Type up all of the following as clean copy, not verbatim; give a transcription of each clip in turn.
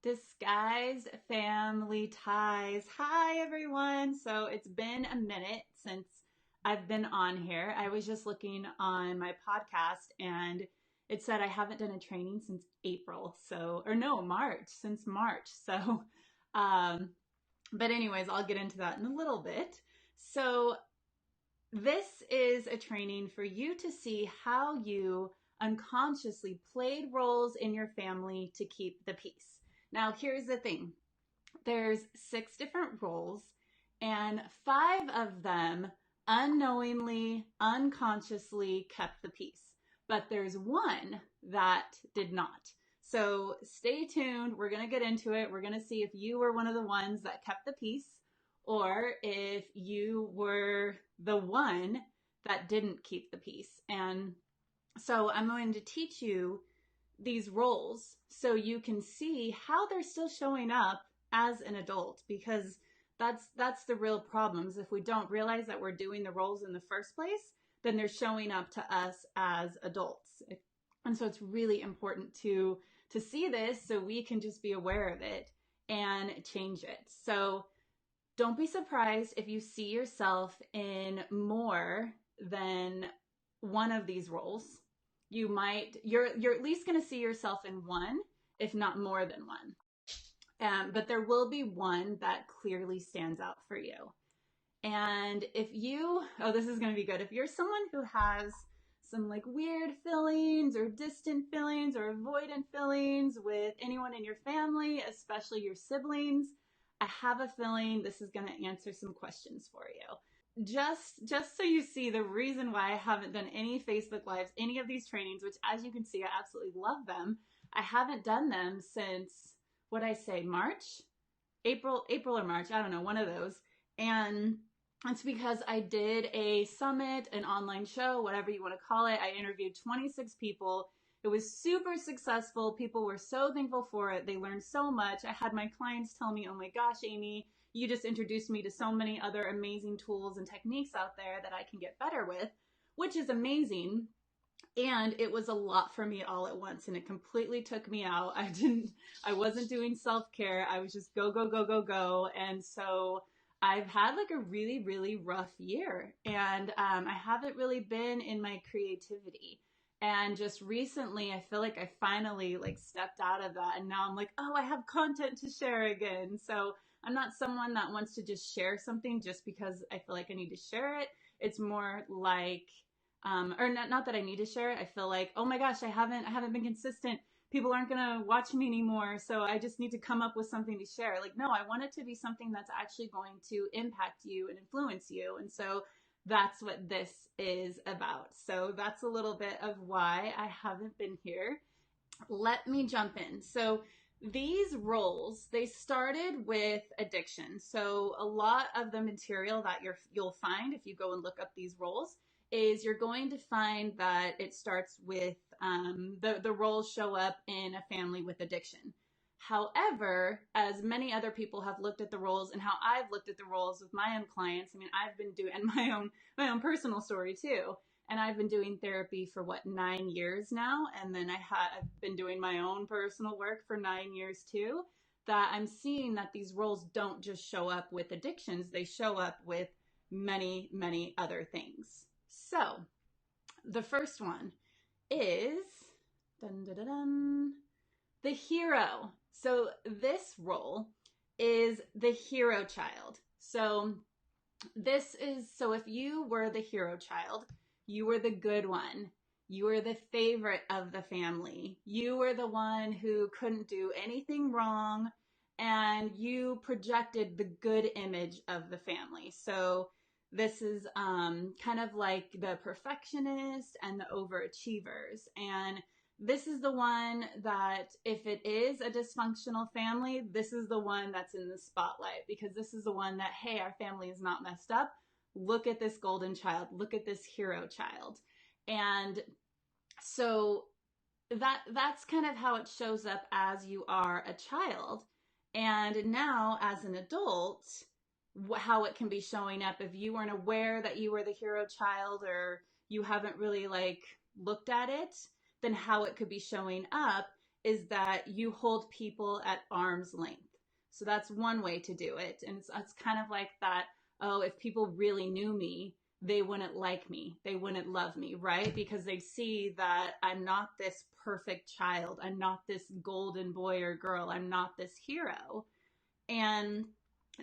Disguised family ties. Hi, everyone. So it's been a minute since I've been on here. I was just looking on my podcast and it said I haven't done a training since April. Or no, March, since March. Um, but anyways, I'll get into that in a little bit. So this is a training for you to see how you unconsciously played roles in your family to keep the peace. Now, here's the thing. There's 6 different roles, and 5 of them unknowingly, unconsciously kept the peace. But there's one that did not. So stay tuned. We're going to get into it. We're going to see if you were one of the ones that kept the peace or if you were the one that didn't keep the peace. And so I'm going to teach you these roles so you can see how they're still showing up as an adult, because that's the real problems. If we don't realize that we're doing the roles in the first place, then they're showing up to us as adults. And so it's really important to see this so we can just be aware of it and change it. So don't be surprised if you see yourself in more than one of these roles. You're at least going to see yourself in one, if not more than one. But there will be one that clearly stands out for you. And this is going to be good. If you're someone who has some like weird feelings or distant feelings or avoidant feelings with anyone in your family, especially your siblings, I have a feeling this is going to answer some questions for you. Just so you see the reason why I haven't done any Facebook Lives, any of these trainings, which as you can see, I absolutely love them. I haven't done them since, March? April or March, I don't know, one of those. And it's because I did a summit, an online show, whatever you want to call it. I interviewed 26 people. It was super successful. People were so thankful for it. They learned so much. I had my clients tell me, oh my gosh, Amy, you just introduced me to so many other amazing tools and techniques out there that I can get better with, which is amazing. And it was a lot for me all at once, and it completely took me out. I wasn't doing self-care. I was just go, go, go, go, go. And so I've had like a really, really rough year, and I haven't really been in my creativity. And just recently, I feel like I finally like stepped out of that, and now I'm like, oh, I have content to share again. So I'm not someone that wants to just share something just because I feel like I need to share it. It's more like, or not that I need to share it. I feel like, oh my gosh, I haven't been consistent. People aren't going to watch me anymore. So I just need to come up with something to share. Like, no, I want it to be something that's actually going to impact you and influence you. And so that's what this is about. So that's a little bit of why I haven't been here. Let me jump in. So these roles, they started with addiction. So a lot of the material that you'll find if you go and look up these roles is you're going to find that it starts with the roles show up in a family with addiction. However, as many other people have looked at the roles and how I've looked at the roles with my own clients, I mean, I've been doing my own personal story too. And I've been doing therapy for 9 years now. And then I've been doing my own personal work for 9 years too, that I'm seeing that these roles don't just show up with addictions. They show up with many, many other things. So the first one is the hero. So this role is the hero child. So if you were the hero child, you were the good one. You were the favorite of the family. You were the one who couldn't do anything wrong, and you projected the good image of the family. So this is kind of like the perfectionist and the overachievers. And this is the one that if it is a dysfunctional family, this is the one that's in the spotlight, because this is the one that, hey, our family is not messed up. Look at this golden child. Look at this hero child. And so that's kind of how it shows up as you are a child. And now as an adult, how it can be showing up if you weren't aware that you were the hero child, or you haven't really like looked at it, then how it could be showing up is that you hold people at arm's length. So that's one way to do it. And it's kind of like that, oh, if people really knew me, they wouldn't like me. They wouldn't love me, right? Because they see that I'm not this perfect child. I'm not this golden boy or girl. I'm not this hero. And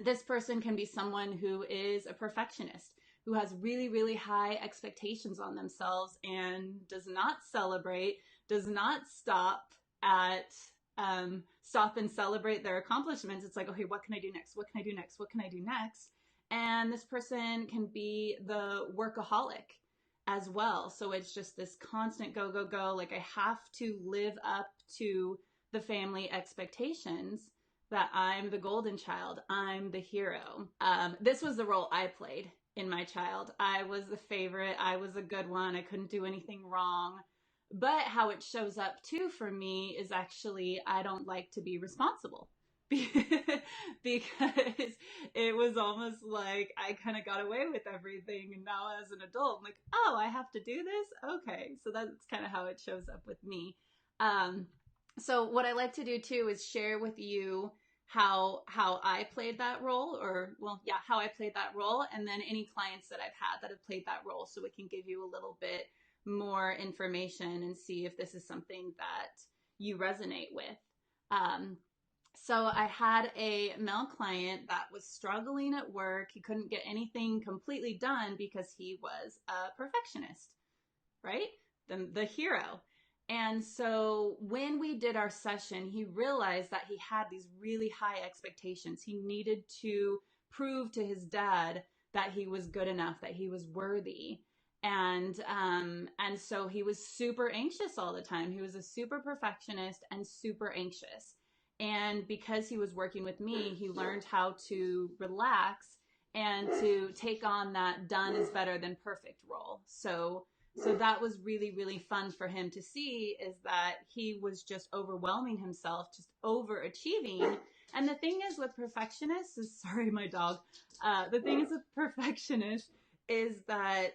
this person can be someone who is a perfectionist, who has really, really high expectations on themselves and does not celebrate, does not at stop and celebrate their accomplishments. It's like, okay, what can I do next? What can I do next? What can I do next? And this person can be the workaholic as well. So it's just this constant go, go, go. Like I have to live up to the family expectations that I'm the golden child. I'm the hero. This was the role I played in my child. I was the favorite. I was a good one. I couldn't do anything wrong. But how it shows up too for me is actually I don't like to be responsible. Because it was almost like I kind of got away with everything. And now as an adult, I'm like, oh, I have to do this? Okay. So that's kind of how it shows up with me. So what I like to do too is share with you how I played that role, or well, yeah, how I played that role, and then any clients that I've had that have played that role, so we can give you a little bit more information and see if this is something that you resonate with. So I had a male client that was struggling at work. He couldn't get anything completely done because he was a perfectionist, right? The hero. And so when we did our session, he realized that he had these really high expectations. He needed to prove to his dad that he was good enough, that he was worthy. And so he was super anxious all the time. He was a super perfectionist and super anxious. And because he was working with me, he learned how to relax and to take on that done is better than perfect role. So that was really, really fun for him to see, is that he was just overwhelming himself, just overachieving. And the thing is with perfectionists sorry, my dog. The thing is with perfectionists is that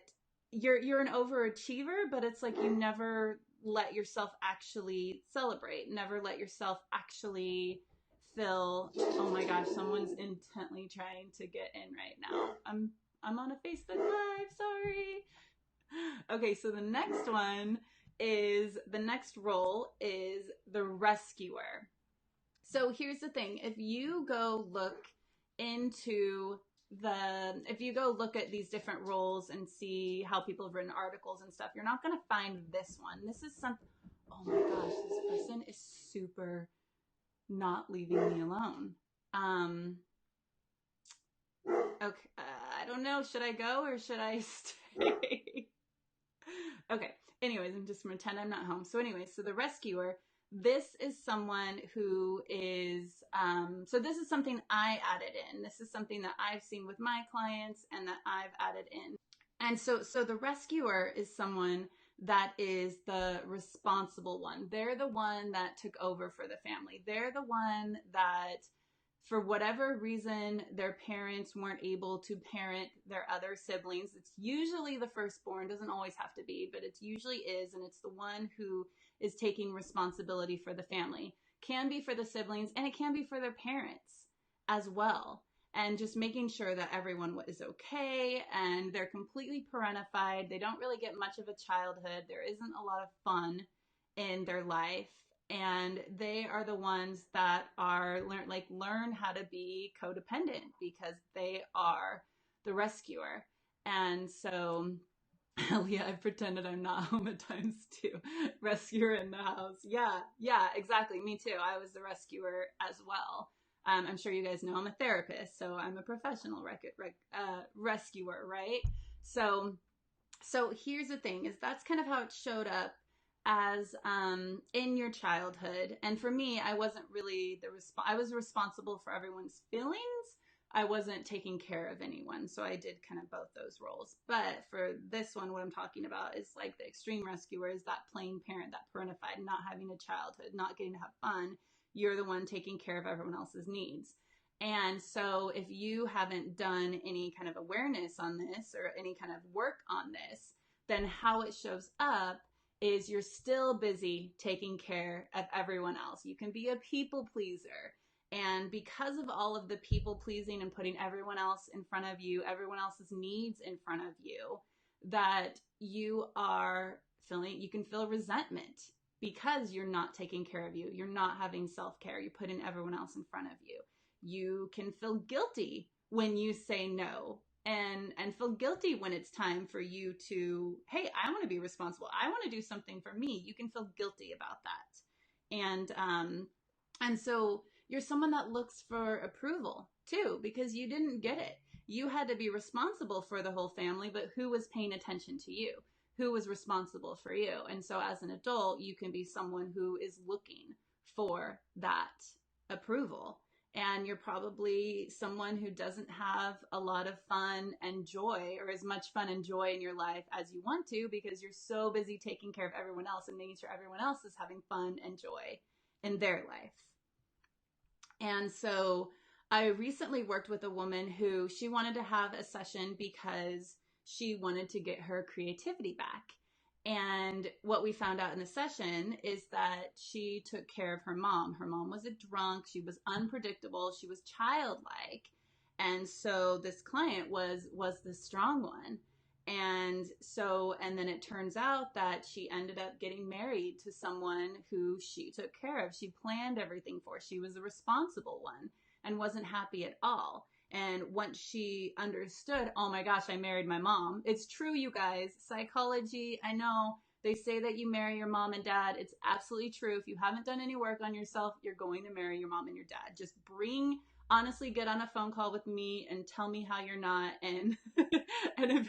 you're an overachiever, but it's like you never let yourself actually celebrate, never let yourself actually feel, oh my gosh, someone's intently trying to get in right now. I'm on a Facebook Live, sorry. Okay, so the next role is the rescuer. So here's the thing. If you go look at these different roles and see how people have written articles and stuff, you're not going to find this one. This is something, oh my gosh, this person is super not leaving me alone. Okay, I don't know. Should I go or should I stay? Okay. Anyways, I'm just going to pretend I'm not home. So anyways, so the rescuer, this is someone who is, so this is something I added in. This is something that I've seen with my clients and that I've added in. And so the rescuer is someone that is the responsible one. They're the one that took over for the family. They're the one that, for whatever reason, their parents weren't able to parent their other siblings. It's usually the firstborn, doesn't always have to be, but it usually is. And it's the one who is taking responsibility for the family. Can be for the siblings, and it can be for their parents as well. And just making sure that everyone is okay and they're completely parentified. They don't really get much of a childhood. There isn't a lot of fun in their life. And they are the ones that are learn how to be codependent because they are the rescuer. And so, yeah, I've pretended I'm not home at times too. Rescuer in the house. Yeah, exactly. Me too. I was the rescuer as well. I'm sure you guys know I'm a therapist, so I'm a professional rescuer, right? So here's the thing: is that's kind of how it showed up as in your childhood. And for me, I wasn't really I was responsible for everyone's feelings. I wasn't taking care of anyone, so I did kind of both those roles. But for this one, what I'm talking about is like the extreme rescuer, is that plain parent, that parentified, not having a childhood, not getting to have fun. You're the one taking care of everyone else's needs. And so if you haven't done any kind of awareness on this or any kind of work on this, then how it shows up is you're still busy taking care of everyone else. You can be a people pleaser. And because of all of the people pleasing and putting everyone else in front of you, everyone else's needs in front of you, that you can feel resentment because you're not taking care of you. You're not having self-care. You're putting everyone else in front of you. You can feel guilty when you say no, and feel guilty when it's time for you to, hey, I want to be responsible. I want to do something for me. You can feel guilty about that. And so you're someone that looks for approval too, because you didn't get it. You had to be responsible for the whole family, but who was paying attention to you? Who was responsible for you? And so as an adult, you can be someone who is looking for that approval. And you're probably someone who doesn't have a lot of fun and joy, or as much fun and joy in your life as you want to, because you're so busy taking care of everyone else and making sure everyone else is having fun and joy in their life. And so I recently worked with a woman who she wanted to have a session because she wanted to get her creativity back. And what we found out in the session is that she took care of her mom. Her mom was a drunk. She was unpredictable. She was childlike. And so this client was the strong one. And then it turns out that she ended up getting married to someone who she took care of. She planned everything for. She was the responsible one and wasn't happy at all. And once she understood, oh my gosh, I married my mom. It's true, you guys. Psychology, I know they say that you marry your mom and dad. It's absolutely true. If you haven't done any work on yourself, you're going to marry your mom and your dad. Just honestly, get on a phone call with me and tell me how you're not. And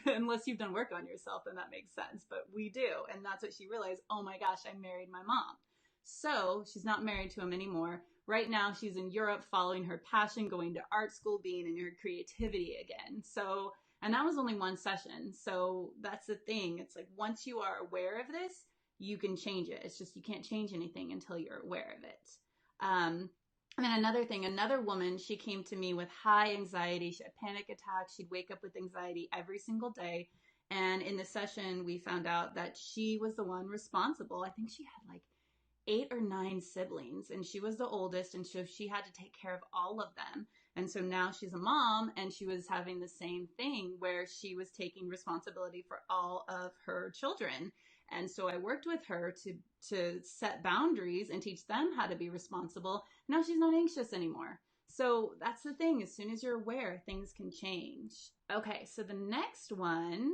unless you've done work on yourself, then that makes sense. But we do. And that's what she realized. Oh my gosh, I married my mom. So she's not married to him anymore. Right now, she's in Europe following her passion, going to art school, being in her creativity again. So, and that was only one session. So that's the thing. It's like once you are aware of this, you can change it. It's just you can't change anything until you're aware of it. And then another thing, another woman, she came to me with high anxiety. She had panic attacks. She'd wake up with anxiety every single day. And in the session, we found out that she was the one responsible. I think she had like 8 or 9 siblings, and she was the oldest, and so she had to take care of all of them. And so now she's a mom, and she was having the same thing where she was taking responsibility for all of her children. And so I worked with her to set boundaries and teach them how to be responsible. Now she's not anxious anymore. So that's the thing. As soon as you're aware, things can change. Okay, so the next one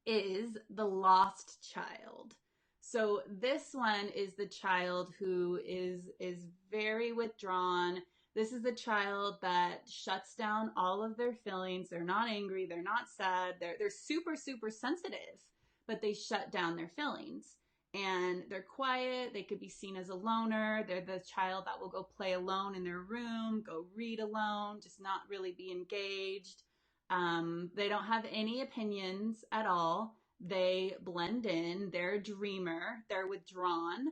is the lost child. So this one is the child who is very withdrawn. This is the child that shuts down all of their feelings. They're not angry. They're not sad. They're super, super sensitive, but they shut down their feelings. And they're quiet. They could be seen as a loner. They're the child that will go play alone in their room, go read alone, just not really be engaged. They don't have any opinions at all. They blend in. They're a dreamer. They're withdrawn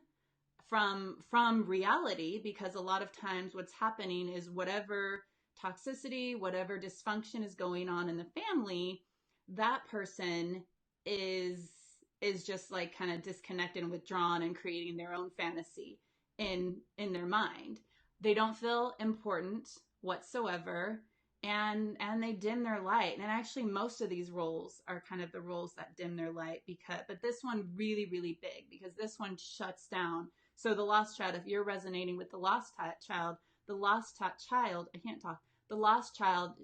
from reality, because a lot of times what's happening is whatever toxicity, whatever dysfunction is going on in the family, that person is just like kind of disconnected and withdrawn and creating their own fantasy in their mind. They don't feel important whatsoever. And they dim their light. And actually most of these roles are kind of the roles that dim their light, but this one really, really big, because this one shuts down. So the lost child, if you're resonating with the lost child, the lost child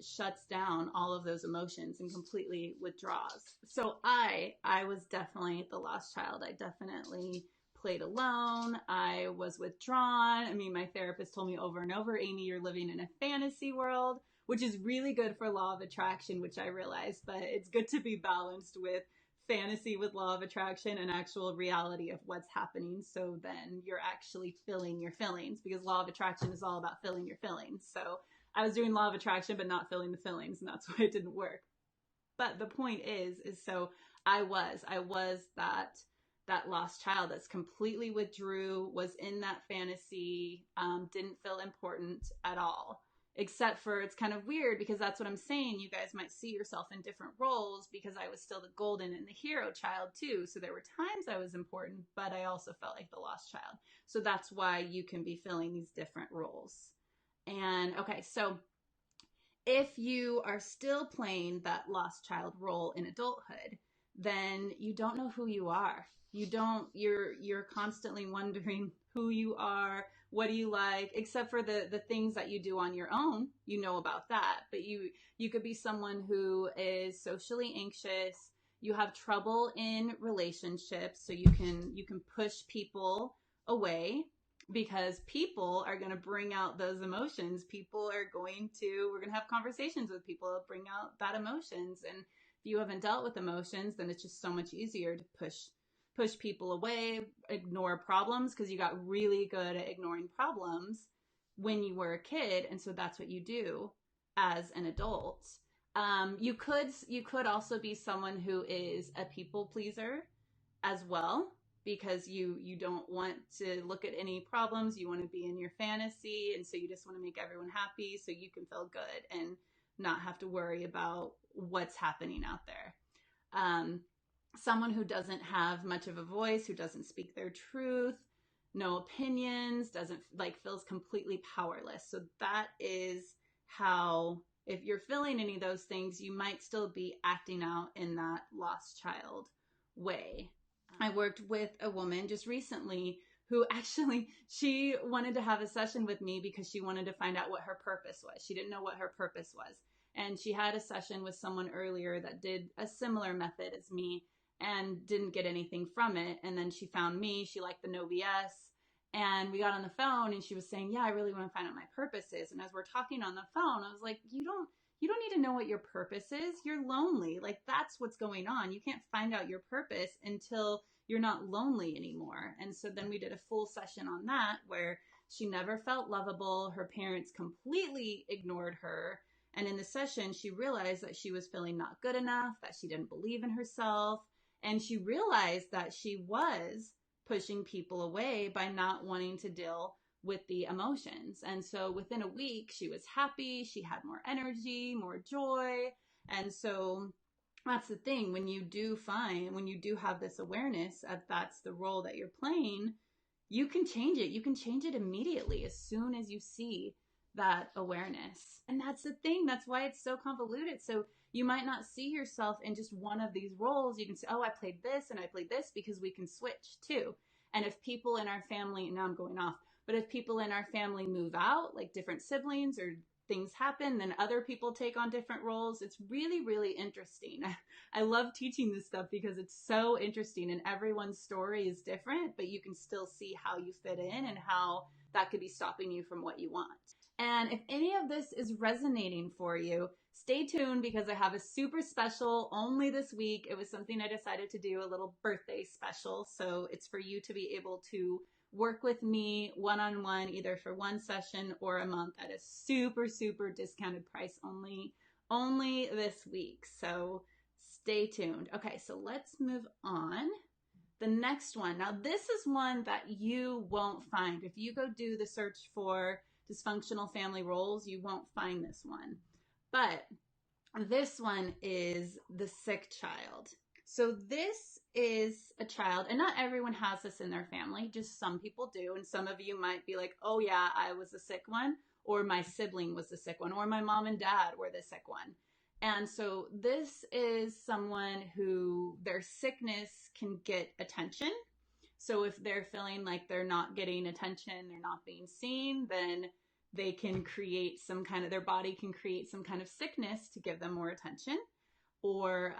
shuts down all of those emotions and completely withdraws. So I was definitely the lost child. I definitely played alone. I was withdrawn. I mean, my therapist told me over and over, Amy, you're living in a fantasy world, which is really good for law of attraction, which I realized, but it's good to be balanced with fantasy with law of attraction and actual reality of what's happening. So then you're actually feeling your feelings, because law of attraction is all about feeling your feelings. So I was doing law of attraction, but not feeling the feelings, and that's why it didn't work. But the point is so I was that lost child that's completely withdrew, was in that fantasy, didn't feel important at all. except for it's kind of weird because that's what I'm saying. You guys might see yourself in different roles because I was still the golden and the hero child too. So there were times I was important, but I also felt like the lost child. So that's why you can be filling these different roles. And okay, so if you are still playing that lost child role in adulthood, then you don't know who you are. You're constantly wondering who you are, what do you like, except for the things that you do on your own, you know about that. But you could be someone who is socially anxious, you have trouble in relationships, so you can push people away because people are going to bring out those emotions. We're going to have conversations with people that bring out that emotions. And if you haven't dealt with emotions, then it's just so much easier to push people away, ignore problems, because you got really good at ignoring problems when you were a kid. And so that's what you do as an adult. You could also be someone who is a people pleaser as well, because you don't want to look at any problems. You want to be in your fantasy, and so you just want to make everyone happy so you can feel good and not have to worry about what's happening out there. Someone who doesn't have much of a voice, who doesn't speak their truth, no opinions, feels completely powerless. So that is how, if you're feeling any of those things, you might still be acting out in that lost child way. I worked with a woman just recently who actually, she wanted to have a session with me because she wanted to find out what her purpose was. She didn't know what her purpose was. And she had a session with someone earlier that did a similar method as me and didn't get anything from it. And then she found me. She liked the no BS. And we got on the phone and she was saying, yeah, I really want to find out what my purpose is. And as we're talking on the phone, I was like, you don't need to know what your purpose is. You're lonely. Like, that's what's going on. You can't find out your purpose until you're not lonely anymore. And so then we did a full session on that where she never felt lovable. Her parents completely ignored her. And in the session, she realized that she was feeling not good enough, that she didn't believe in herself. And she realized that she was pushing people away by not wanting to deal with the emotions. And so within a week, she was happy. She had more energy, more joy. And so that's the thing. When you do have this awareness of that's the role that you're playing, you can change it. You can change it immediately as soon as you see that awareness. And that's the thing. That's why it's so convoluted. So you might not see yourself in just one of these roles. You can say, oh, I played this and I played this, because we can switch too. And if people in our family, now I'm going off, but if people in our family move out, like different siblings or things happen, then other people take on different roles. It's really, really interesting. I love teaching this stuff because it's so interesting, and everyone's story is different, but you can still see how you fit in and how that could be stopping you from what you want. And if any of this is resonating for you, stay tuned, because I have a super special only this week. It was something I decided to do, a little birthday special. So it's for you to be able to work with me one-on-one, either for one session or a month at a super, super discounted price only this week. So stay tuned. Okay, so let's move on. The next one. Now, this is one that you won't find. If you go do the search for dysfunctional family roles, you won't find this one. But this one is the sick child. So this is a child, and not everyone has this in their family, just some people do. And some of you might be like, oh yeah, I was the sick one, or my sibling was the sick one, or my mom and dad were the sick one. And so this is someone who their sickness can get attention. So if they're feeling like they're not getting attention, they're not being seen, then they can create their body can create some kind of sickness to give them more attention. Or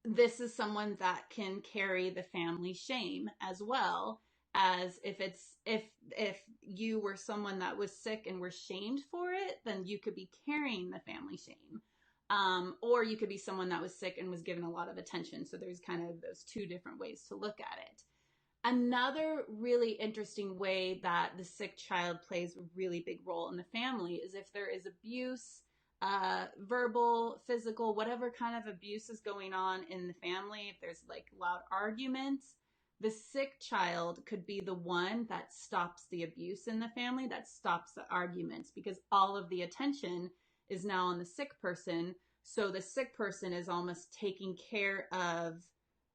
this is someone that can carry the family shame as well, as if you were someone that was sick and were shamed for it, then you could be carrying the family shame. Or you could be someone that was sick and was given a lot of attention. So there's kind of those two different ways to look at it. Another really interesting way that the sick child plays a really big role in the family is if there is abuse, verbal, physical, whatever kind of abuse is going on in the family. If there's like loud arguments, the sick child could be the one that stops the abuse in the family, that stops the arguments, because all of the attention is now on the sick person. So the sick person is almost taking care of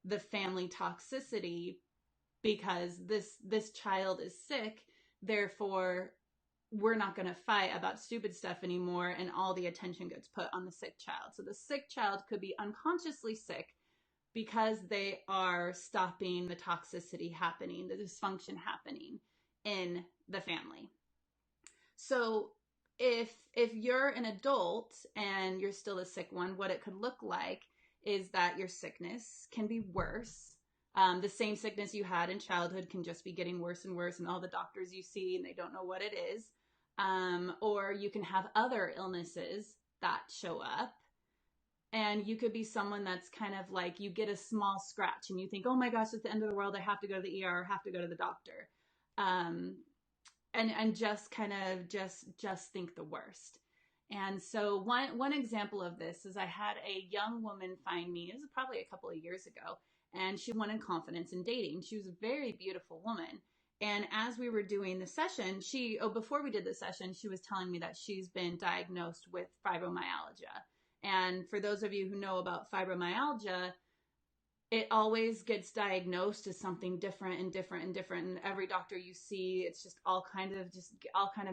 the family toxicity because this child is sick. Therefore, we're not going to fight about stupid stuff anymore, and all the attention gets put on the sick child. So the sick child could be unconsciously sick because they are stopping the toxicity happening, the dysfunction happening in the family. So if you're an adult and you're still a sick one, what it could look like is that your sickness can be worse. The same sickness you had in childhood can just be getting worse and worse, and all the doctors you see and they don't know what it is. Or you can have other illnesses that show up. And you could be someone that's kind of like, you get a small scratch and you think, oh my gosh, it's the end of the world. I have to go to the ER, have to go to the doctor. And just kind of just think the worst. And so one example of this is I had a young woman find me, this is probably a couple of years ago, and she wanted confidence in dating. She was a very beautiful woman. And as we were doing the session, before we did the session, she was telling me that she's been diagnosed with fibromyalgia. And for those of you who know about fibromyalgia, it always gets diagnosed as something different and different and different. And every doctor you see, it's just all kind of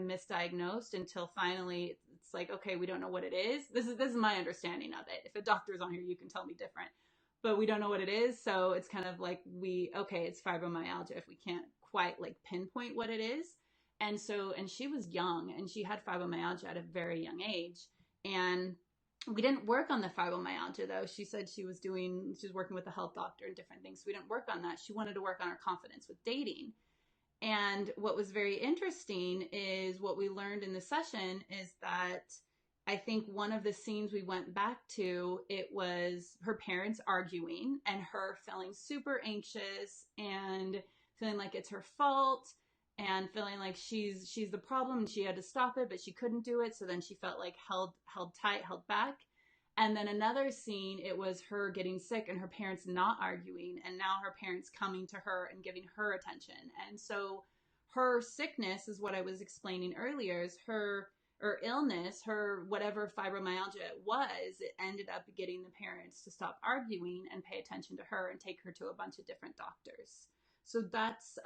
misdiagnosed until finally it's like, okay, we don't know what it is. This is my understanding of it. If a doctor's on here, you can tell me different, but we don't know what it is. So it's kind of like it's fibromyalgia if we can't quite like pinpoint what it is. And she was young and she had fibromyalgia at a very young age. And we didn't work on the fibromyalgia though. She said she was working with a health doctor and different things. So we didn't work on that. She wanted to work on her confidence with dating. And what was very interesting is what we learned in the session is that I think one of the scenes we went back to, it was her parents arguing and her feeling super anxious and feeling like it's her fault and feeling like she's the problem and she had to stop it, but she couldn't do it. So then she felt like held tight, held back. And then another scene, it was her getting sick and her parents not arguing. And now her parents coming to her and giving her attention. And so her sickness is what I was explaining earlier, is her illness, her whatever fibromyalgia it was, it ended up getting the parents to stop arguing and pay attention to her and take her to a bunch of different doctors. So that's,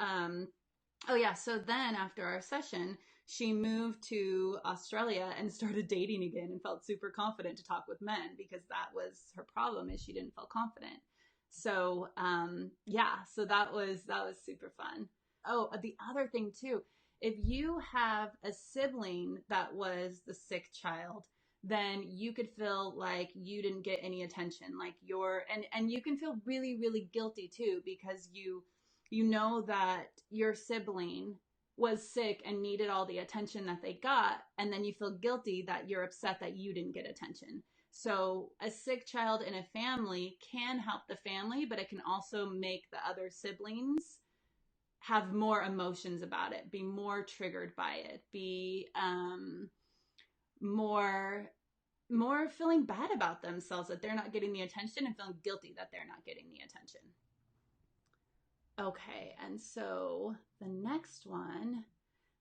so then after our session, she moved to Australia and started dating again and felt super confident to talk with men because that was her problem, is she didn't feel confident. So, so that was super fun. Oh, the other thing too, if you have a sibling that was the sick child, then you could feel like you didn't get any attention, like and you can feel really, really guilty too, because you know that your sibling was sick and needed all the attention that they got, and then you feel guilty that you're upset that you didn't get attention. So a sick child in a family can help the family, but it can also make the other siblings have more emotions about it, be more triggered by it, be more feeling bad about themselves that they're not getting the attention and feeling guilty that they're not getting the attention. Okay, and so the next one,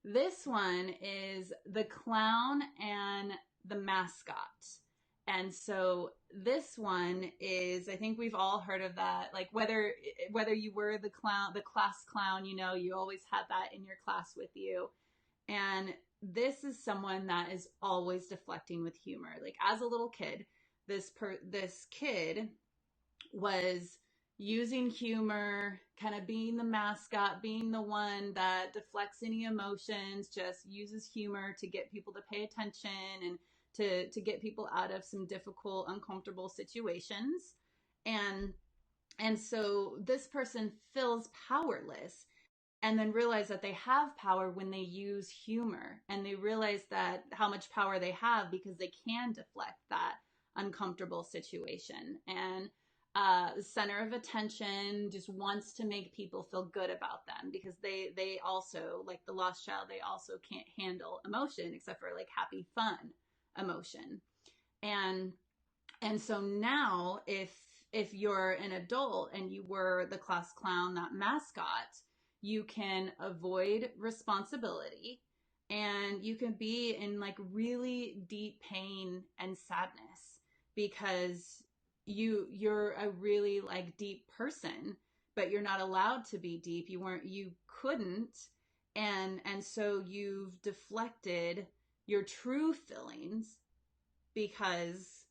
this one is the clown and the mascot. And so this one is, I think we've all heard of that, like whether you were the class clown, you always had that in your class with you. And this is someone that is always deflecting with humor. Like as a little kid, this kid was using humor, kind of being the mascot, being the one that deflects any emotions, just uses humor to get people to pay attention and to get people out of some difficult, uncomfortable situations. And so this person feels powerless and then realize that they have power when they use humor, and they realize that how much power they have because they can deflect that uncomfortable situation. And the center of attention just wants to make people feel good about them because they also, like the lost child, they also can't handle emotion except for like happy, fun emotion. And so now if if you're an adult and you were the class clown, that mascot, you can avoid responsibility and you can be in like really deep pain and sadness because you're a really like deep person, but you're not allowed to be deep. You couldn't, and so you've deflected your true feelings because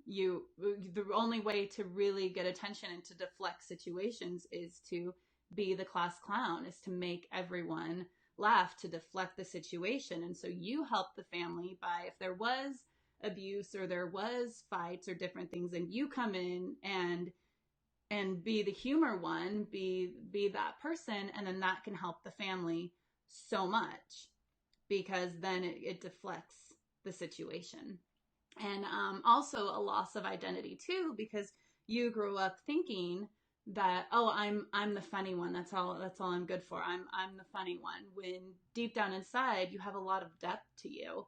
the only way to really get attention and to deflect situations is to be the class clown, is to make everyone laugh, to deflect the situation. And so you help the family by, if there was abuse or there was fights or different things, and you come in and be the humor one, be that person, and then that can help the family so much because then it deflects the situation. And also a loss of identity too, because you grew up thinking that, oh, I'm the funny one. That's all I'm good for. I'm the funny one. When deep down inside you have a lot of depth to you,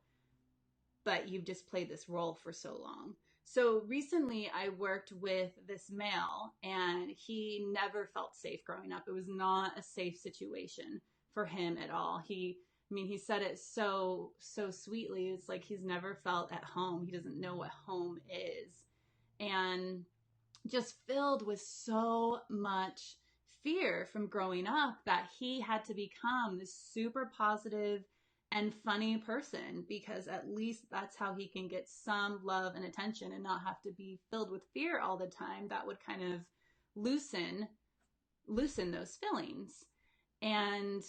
but you've just played this role for so long. So recently I worked with this male and he never felt safe growing up. It was not a safe situation for him at all. He said it so sweetly. It's like he's never felt at home. He doesn't know what home is. And just filled with so much fear from growing up that he had to become this super positive and funny person because at least that's how he can get some love and attention and not have to be filled with fear all the time. That would kind of loosen those feelings. And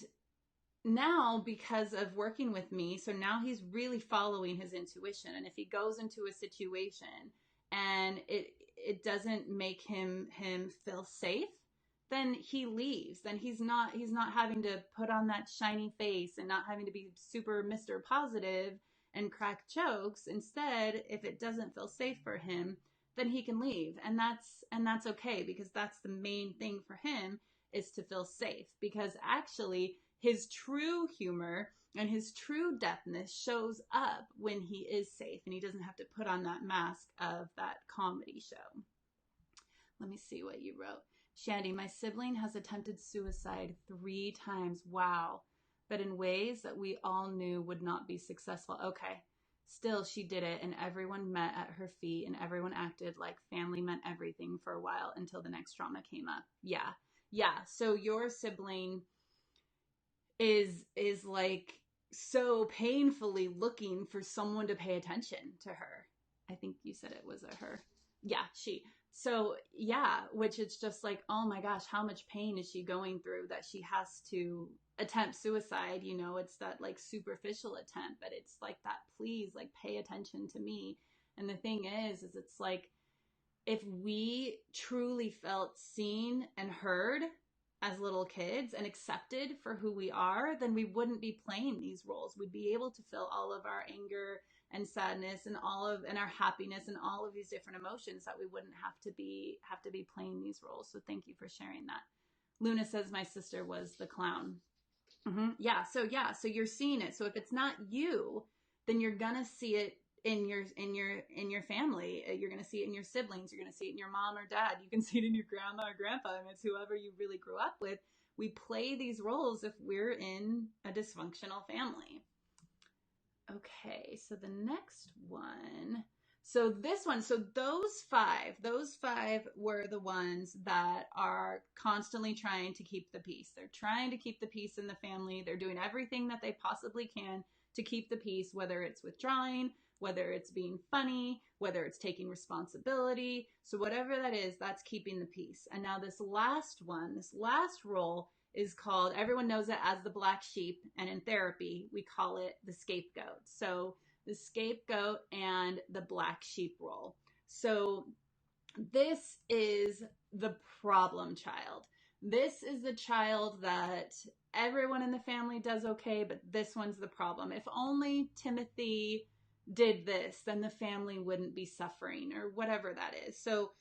now, because of working with me, so now he's really following his intuition. And if he goes into a situation and it doesn't make him feel safe, then he leaves. Then he's not having to put on that shiny face and not having to be super Mr. Positive and crack jokes. Instead, if it doesn't feel safe for him, then he can leave. And that's okay, because that's the main thing for him, is to feel safe. Because actually his true humor and his true depthness shows up when he is safe and he doesn't have to put on that mask of that comedy show. Let me see what you wrote. Shandy, my sibling has attempted suicide 3 times. Wow. But in ways that we all knew would not be successful. Okay. Still, she did it, and everyone met at her feet, and everyone acted like family meant everything for a while until the next drama came up. Yeah. So your sibling is like so painfully looking for someone to pay attention to her. I think you said it was a her. Yeah, she. So yeah, which it's just like, oh my gosh, how much pain is she going through that she has to attempt suicide? It's that like superficial attempt, but it's like that, please, like, pay attention to me. And the thing is it's like, if we truly felt seen and heard as little kids and accepted for who we are, then we wouldn't be playing these roles. We'd be able to feel all of our anger and sadness and our happiness and all of these different emotions, that we wouldn't have to be playing these roles. So thank you for sharing that. Luna says my sister was the clown. Mm-hmm. Yeah. So you're seeing it. So if it's not you, then you're gonna see it in your family. You're going to see it in your siblings. You're going to see it in your mom or dad. You can see it in your grandma or grandpa. I mean, it's whoever you really grew up with. We play these roles if we're in a dysfunctional family. Okay, so the next one. So this one, so those five were the ones that are constantly trying to keep the peace. They're trying to keep the peace in the family. They're doing everything that they possibly can to keep the peace, whether it's withdrawing, whether it's being funny, whether it's taking responsibility. So whatever that is, that's keeping the peace. And now this last role is called, everyone knows it as the black sheep. And in therapy, we call it the scapegoat. So the scapegoat and the black sheep role. So this is the problem child. This is the child that everyone in the family does okay, but this one's the problem. If only Timothy did this, then the family wouldn't be suffering, or whatever that is. So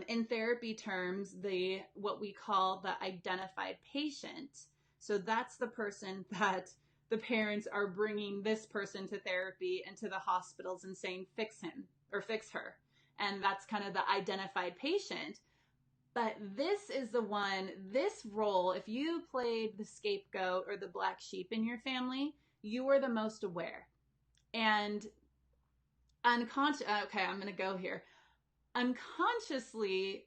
in therapy terms, what we call the identified patient. So that's the person that the parents are bringing this person to therapy and to the hospitals and saying, fix him or fix her. And that's kind of the identified patient. But this is the one, this role, if you played the scapegoat or the black sheep in your family, you were the most aware. And okay, I'm going to go here. Unconsciously,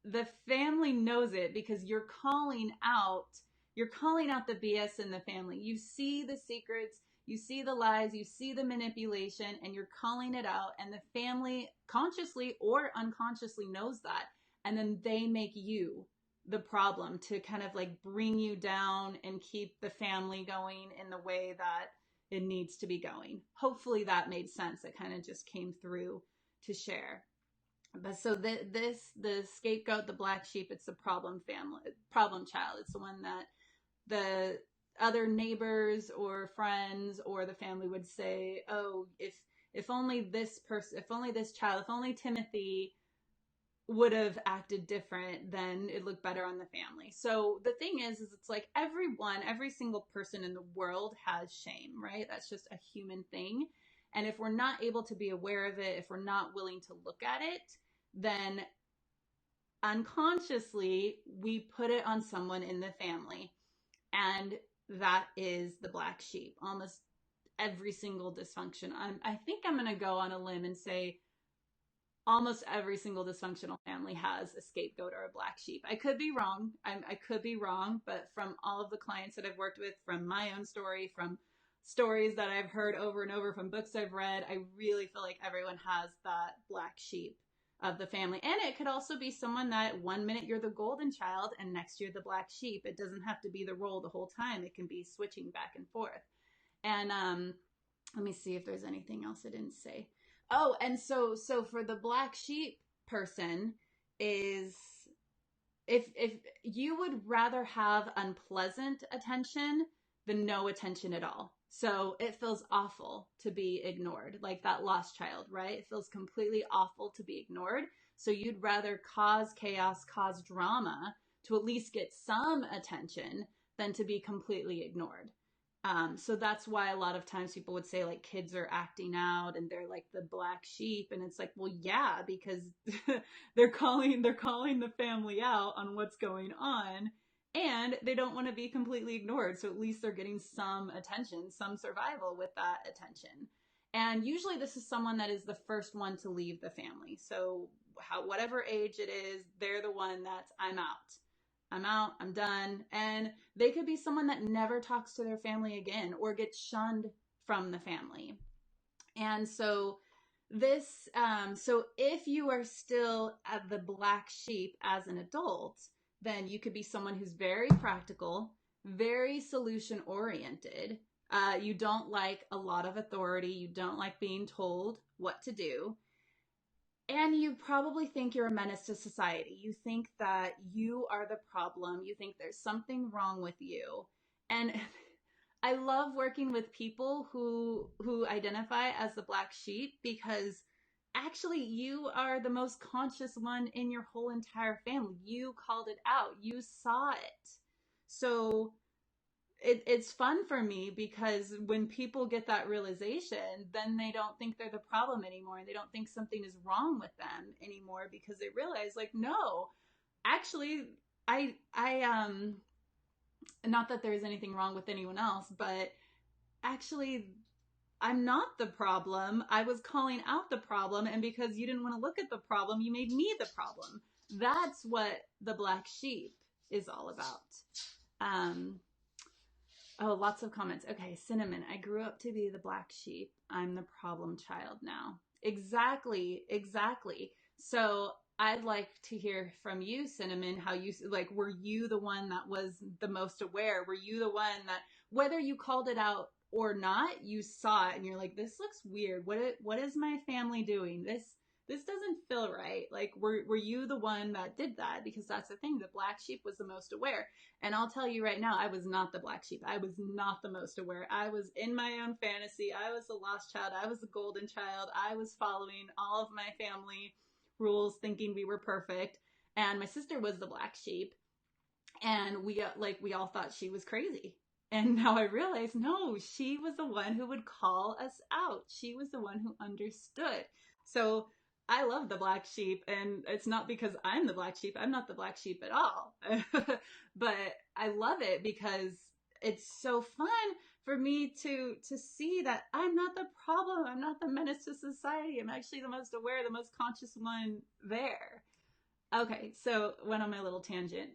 the family knows it because you're calling out the BS in the family. You see the secrets, you see the lies, you see the manipulation, and you're calling it out. And the family consciously or unconsciously knows that. And then they make you the problem to kind of like bring you down and keep the family going in the way that it needs to be going. Hopefully that made sense. It kind of just came through to share. But so the scapegoat, the black sheep, it's the problem child. It's the one that the other neighbors or friends or the family would say, oh, if only this person, if only this child, if only Timothy would have acted different, then it looked better on the family. So the thing is it's like every single person in the world has shame, right? That's just a human thing. And if we're not able to be aware of it, if we're not willing to look at it, then unconsciously we put it on someone in the family. And that is the black sheep. Almost every single dysfunction. I think I'm going to go on a limb and say almost every single dysfunctional family has a scapegoat or a black sheep. I could be wrong. I could be wrong, but from all of the clients that I've worked with, from my own story, from stories that I've heard over and over, from books I've read, I really feel like everyone has that black sheep of the family. And it could also be someone that one minute you're the golden child and next you're the black sheep. It doesn't have to be the role the whole time. It can be switching back and forth. And let me see if there's anything else I didn't say. Oh, and so for the black sheep person is if you would rather have unpleasant attention than no attention at all. So it feels awful to be ignored, like that lost child, right? It feels completely awful to be ignored. So you'd rather cause chaos, cause drama to at least get some attention than to be completely ignored. So that's why a lot of times people would say like kids are acting out and they're like the black sheep. And it's like, well, yeah, because they're calling the family out on what's going on and they don't want to be completely ignored. So at least they're getting some attention, some survival with that attention. And usually this is someone that is the first one to leave the family. So whatever age it is, they're the one that's I'm out, I'm done. And they could be someone that never talks to their family again or gets shunned from the family. And so so if you are still at the black sheep as an adult, then you could be someone who's very practical, very solution oriented. You don't like a lot of authority. You don't like being told what to do. And you probably think you're a menace to society. You think that you are the problem. You think there's something wrong with you. And I love working with people who identify as the black sheep because actually you are the most conscious one in your whole entire family. You called it out. You saw it. So it's fun for me because when people get that realization, then they don't think they're the problem anymore. They don't think something is wrong with them anymore because they realize like, no, actually, I not that there's anything wrong with anyone else, but actually I'm not the problem. I was calling out the problem. And because you didn't want to look at the problem, you made me the problem. That's what the black sheep is all about. Oh, lots of comments. Okay, Cinnamon. I grew up to be the black sheep. I'm the problem child now. Exactly. So I'd like to hear from you, Cinnamon, how you, like, were you the one that was the most aware? Were you the one that, whether you called it out or not, you saw it and you're like, this looks weird. What is my family doing? This doesn't feel right. Like, were you the one that did that? Because that's the thing. The black sheep was the most aware. And I'll tell you right now, I was not the black sheep. I was not the most aware. I was in my own fantasy. I was the lost child. I was the golden child. I was following all of my family rules, thinking we were perfect. And my sister was the black sheep. And we all thought she was crazy. And now I realize, no, she was the one who would call us out. She was the one who understood. So I love the black sheep, and it's not because I'm the black sheep. I'm not the black sheep at all. But I love it because it's so fun for me to see that I'm not the problem. I'm not the menace to society. I'm actually the most aware, the most conscious one there. Okay, so went on my little tangent.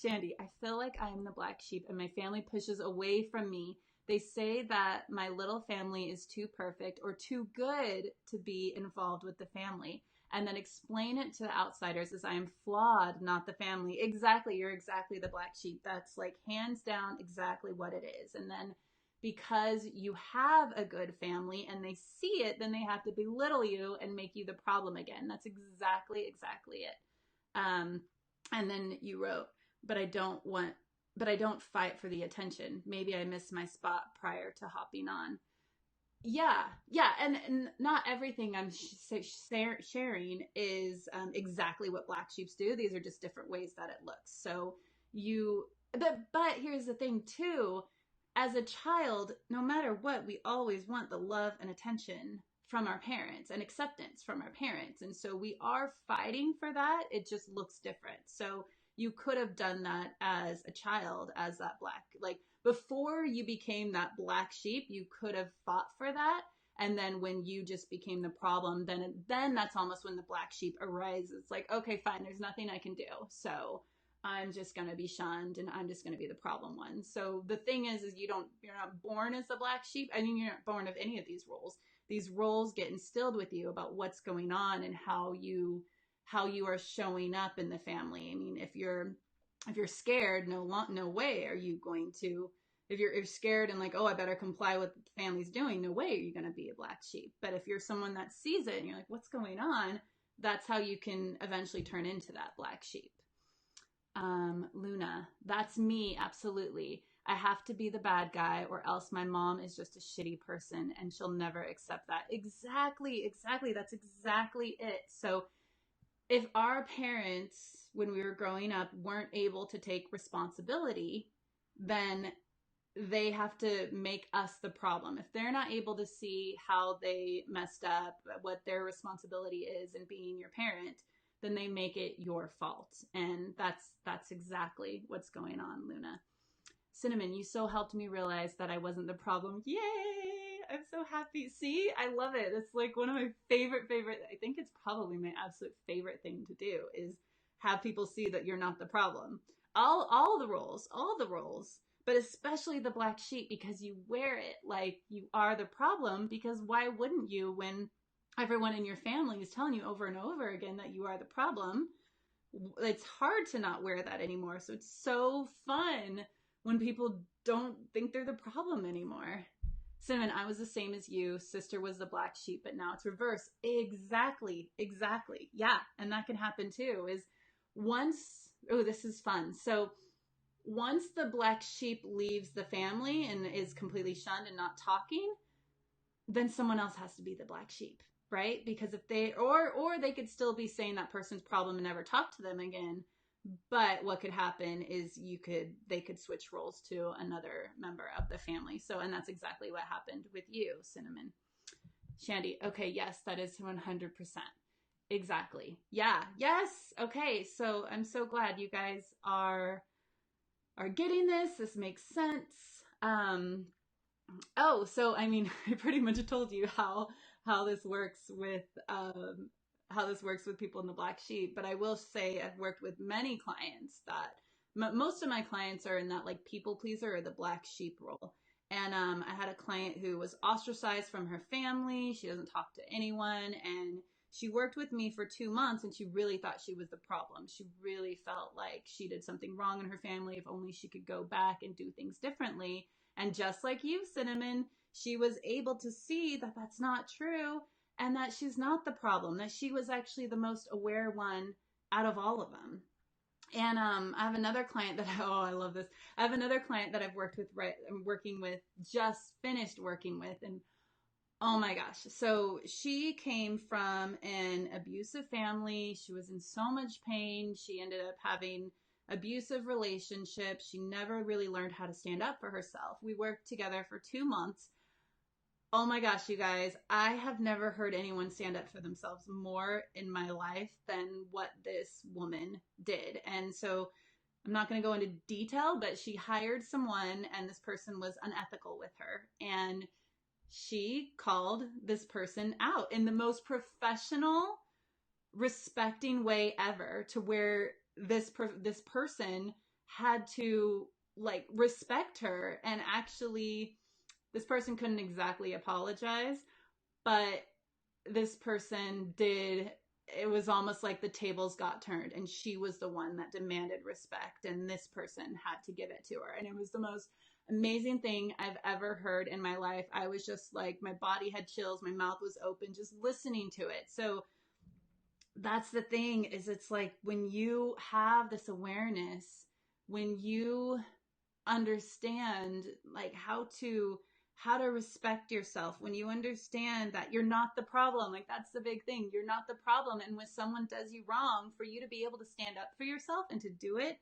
Shandy, I feel like I'm the black sheep and my family pushes away from me. They say that my little family is too perfect or too good to be involved with the family. And then explain it to the outsiders as I am flawed, not the family. Exactly, you're exactly the black sheep. That's like hands down exactly what it is. And then because you have a good family and they see it, then they have to belittle you and make you the problem again. That's exactly it. Um, and then you wrote, but I don't fight for the attention. Maybe I missed my spot prior to hopping on. Yeah, and not everything I'm sharing is exactly what black sheeps do. These are just different ways that it looks. So but here's the thing too. As a child, no matter what, we always want the love and attention from our parents and acceptance from our parents. And so we are fighting for that. It just looks different. So you could have done that as a child, as that black, like before you became that black sheep, you could have fought for that. And then when you just became the problem, then that's almost when the black sheep arises. It's like, okay, fine, there's nothing I can do. So I'm just going to be shunned and I'm just going to be the problem one. So the thing is you're not born as the black sheep. I mean, you're not born of any of these roles. These roles get instilled with you about what's going on and how you are showing up in the family. I mean, if you're scared, no way are you going to, if you're scared and like, oh, I better comply with what the family's doing, no way are you going to be a black sheep. But if you're someone that sees it and you're like, what's going on? That's how you can eventually turn into that black sheep. Luna, that's me. Absolutely. I have to be the bad guy or else my mom is just a shitty person and she'll never accept that. Exactly. That's exactly it. So if our parents, when we were growing up, weren't able to take responsibility, then they have to make us the problem. If they're not able to see how they messed up, what their responsibility is in being your parent, then they make it your fault. And that's exactly what's going on, Luna. Cinnamon, you so helped me realize that I wasn't the problem. Yay! I'm so happy. See, I love it. It's like one of my favorite, I think it's probably my absolute favorite thing to do is have people see that you're not the problem. All the roles, but especially the black sheep because you wear it like you are the problem because why wouldn't you when everyone in your family is telling you over and over again that you are the problem? It's hard to not wear that anymore. So it's so fun when people don't think they're the problem anymore. Cinnamon, I was the same as you. Sister was the black sheep, but now it's reverse. Exactly. Yeah, and that can happen too. This is fun. So once the black sheep leaves the family and is completely shunned and not talking, then someone else has to be the black sheep, right? Because if they, or they could still be saying that person's problem and never talk to them again. But what could happen is they could switch roles to another member of the family. So, and that's exactly what happened with you, Cinnamon. Shandy, okay, yes, that is 100%. Exactly. Yeah, yes. Okay, so I'm so glad you guys are getting this. This makes sense. So I mean, I pretty much told you how this works with people in the black sheep, but I will say I've worked with many clients that most of my clients are in that like people pleaser or the black sheep role. And I had a client who was ostracized from her family. She doesn't talk to anyone, and she worked with me for 2 months, and she really thought she was the problem. She really felt like she did something wrong in her family. If only she could go back and do things differently. And just like you, Cinnamon, she was able to see that that's not true and that she's not the problem, that she was actually the most aware one out of all of them. And I have another client that, I love this. I have another client that I've just finished working with. And oh my gosh. So she came from an abusive family. She was in so much pain. She ended up having abusive relationships. She never really learned how to stand up for herself. We worked together for 2 months. Oh my gosh, you guys, I have never heard anyone stand up for themselves more in my life than what this woman did. And so I'm not going to go into detail, but she hired someone and this person was unethical with her. And she called this person out in the most professional, respecting way ever, to where this person had to like respect her. And actually this person couldn't exactly apologize, but this person did. It was almost like the tables got turned and she was the one that demanded respect and this person had to give it to her. And it was the most amazing thing I've ever heard in my life. I was just like, my body had chills, my mouth was open just listening to it. So that's the thing, is it's like when you have this awareness, when you understand like how to respect yourself, when you understand that you're not the problem, like that's the big thing, you're not the problem. And when someone does you wrong, for you to be able to stand up for yourself and to do it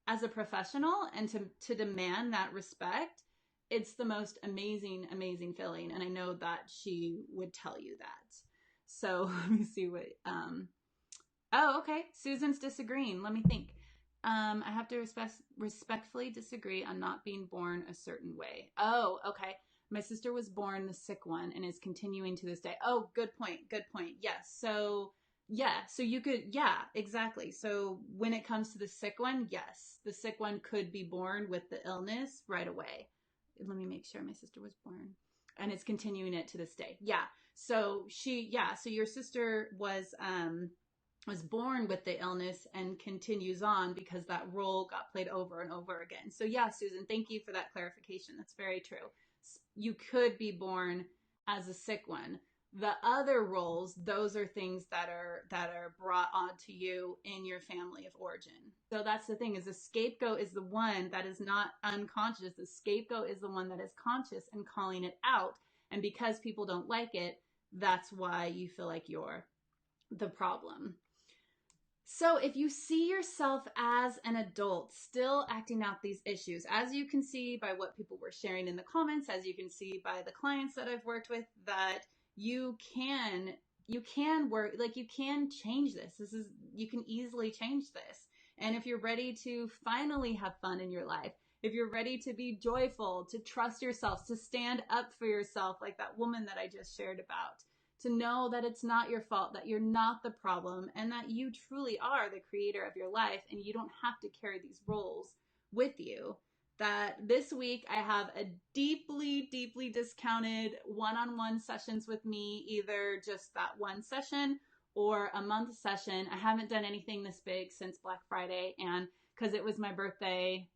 as a professional and to demand that respect, it's the most amazing feeling. And I know that she would tell you that. So let me see what oh, okay. Susan's disagreeing. Let me think. I have to respectfully disagree on not being born a certain way. Oh, okay. My sister was born the sick one and is continuing to this day. Oh, good point. Good point. Yes. So, yeah. So you could, yeah, exactly. So when it comes to the sick one, yes, the sick one could be born with the illness right away. Let me make sure my sister was born and is continuing it to this day. Yeah. So so your sister was born with the illness and continues on because that role got played over and over again. So yeah, Susan, thank you for that clarification. That's very true. You could be born as a sick one. The other roles, those are things that are brought onto you in your family of origin. So that's the thing, is the scapegoat is the one that is not unconscious. The scapegoat is the one that is conscious and calling it out. And because people don't like it, that's why you feel like you're the problem. So if you see yourself as an adult still acting out these issues, as you can see by what people were sharing in the comments, as you can see by the clients that I've worked with, that you can work, like you can change this. You can easily change this. And if you're ready to finally have fun in your life, if you're ready to be joyful, to trust yourself, to stand up for yourself, like that woman that I just shared about, to know that it's not your fault, that you're not the problem, and that you truly are the creator of your life and you don't have to carry these roles with you. That this week I have a deeply discounted one-on-one sessions with me, either just that one session or a month session. I haven't done anything this big since Black Friday, and because it was my birthday,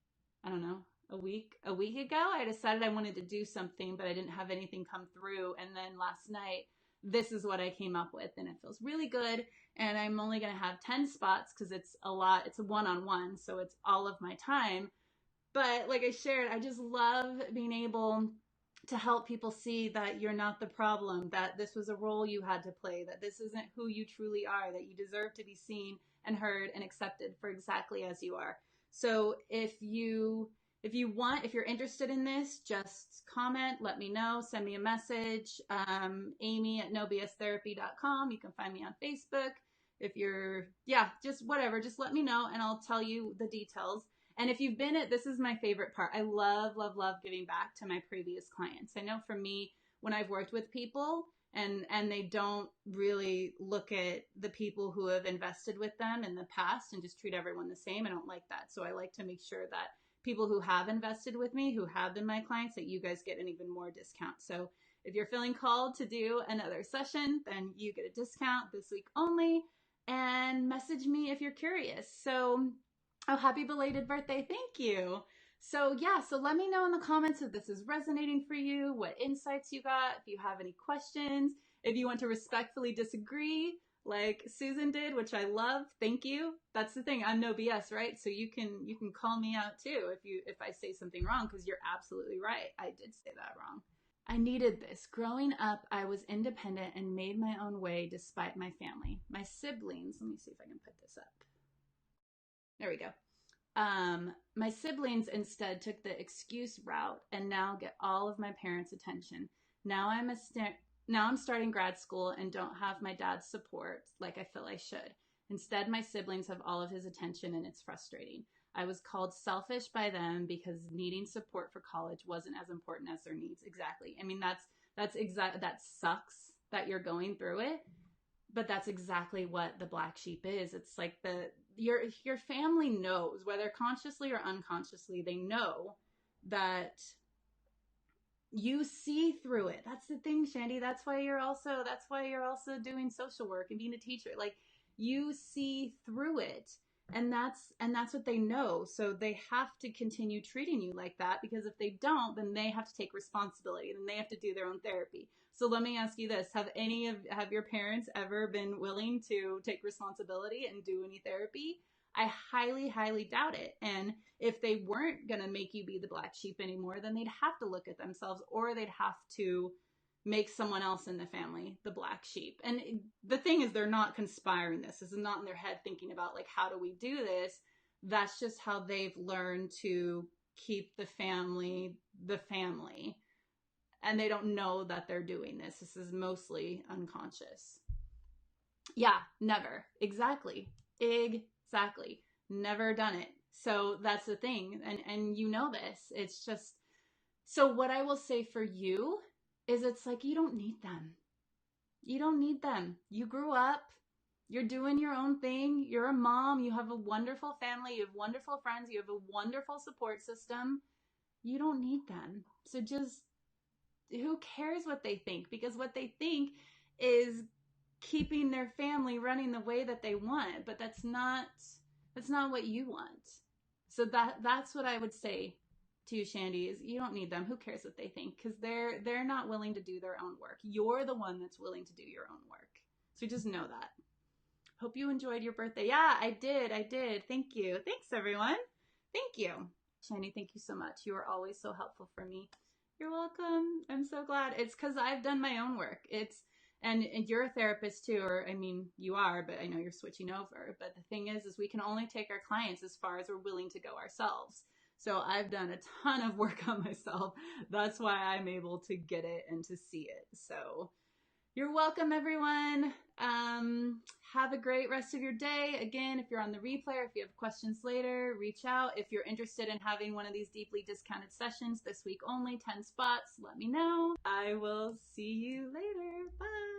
I don't know, a week ago, I decided I wanted to do something, but I didn't have anything come through. And then last night, this is what I came up with, and it feels really good. And I'm only going to have 10 spots because it's a lot. It's a one-on-one, so it's all of my time. But like I shared, I just love being able to help people see that you're not the problem, that this was a role you had to play, that this isn't who you truly are, that you deserve to be seen and heard and accepted for exactly as you are. So if you're interested in this, just comment, let me know, send me a message. Amy@nobstherapy.com. You can find me on Facebook. If you're, just whatever, just let me know and I'll tell you the details. And if you've been this is my favorite part. I love giving back to my previous clients. I know for me, when I've worked with people and they don't really look at the people who have invested with them in the past and just treat everyone the same, I don't like that. So I like to make sure that people who have invested with me, who have been my clients, that you guys get an even more discount. So if you're feeling called to do another session, then you get a discount this week only, and message me if you're curious. So, oh, happy belated birthday. Thank you. So so let me know in the comments if this is resonating for you, what insights you got, if you have any questions, if you want to respectfully disagree like Susan did, which I love. Thank you. That's the thing. I'm no BS, right? So you can call me out too if I say something wrong, because you're absolutely right. I did say that wrong. I needed this. Growing up, I was independent and made my own way despite my family. My siblings, let me see if I can put this up. There we go. My siblings instead took the excuse route and now get all of my parents' attention. Now I'm starting grad school and don't have my dad's support like I feel I should. Instead, my siblings have all of his attention and it's frustrating. I was called selfish by them because needing support for college wasn't as important as their needs. Exactly. I mean, that sucks that you're going through it, but that's exactly what the black sheep is. It's like your family knows, whether consciously or unconsciously, they know that you see through it. That's the thing, Shandy. That's why you're also doing social work and being a teacher. Like, you see through it. And that's what they know. So they have to continue treating you like that, because if they don't, then they have to take responsibility. Then they have to do their own therapy. So let me ask you this. Have your parents ever been willing to take responsibility and do any therapy? I highly, highly doubt it. And if they weren't going to make you be the black sheep anymore, then they'd have to look at themselves, or they'd have to make someone else in the family the black sheep. And the thing is, they're not conspiring this. This is not in their head thinking about, like, how do we do this? That's just how they've learned to keep the family. And they don't know that they're doing this. This is mostly unconscious. Yeah, never. Exactly. Exactly. Never done it. So that's the thing. And you know this. It's just, so what I will say for you is, it's like, you don't need them. You don't need them. You grew up. You're doing your own thing. You're a mom. You have a wonderful family. You have wonderful friends. You have a wonderful support system. You don't need them. So just, who cares what they think? Because what they think is keeping their family running the way that they want, but that's not what you want. So that's what I would say to you, Shandy, is you don't need them. Who cares what they think? Because they're not willing to do their own work. You're the one that's willing to do your own work. So just know that. Hope you enjoyed your birthday. Yeah, I did. Thank you. Thanks, everyone. Thank you. Shandy, thank you so much. You are always so helpful for me. You're welcome. I'm so glad. It's because I've done my own work. And you're a therapist too, or I mean, you are, but I know you're switching over. But the thing is we can only take our clients as far as we're willing to go ourselves. So I've done a ton of work on myself. That's why I'm able to get it and to see it. So you're welcome, everyone. Have a great rest of your day. Again, if you're on the replay or if you have questions later, reach out. If you're interested in having one of these deeply discounted sessions this week only, 10 spots, let me know. I will see you later. Bye.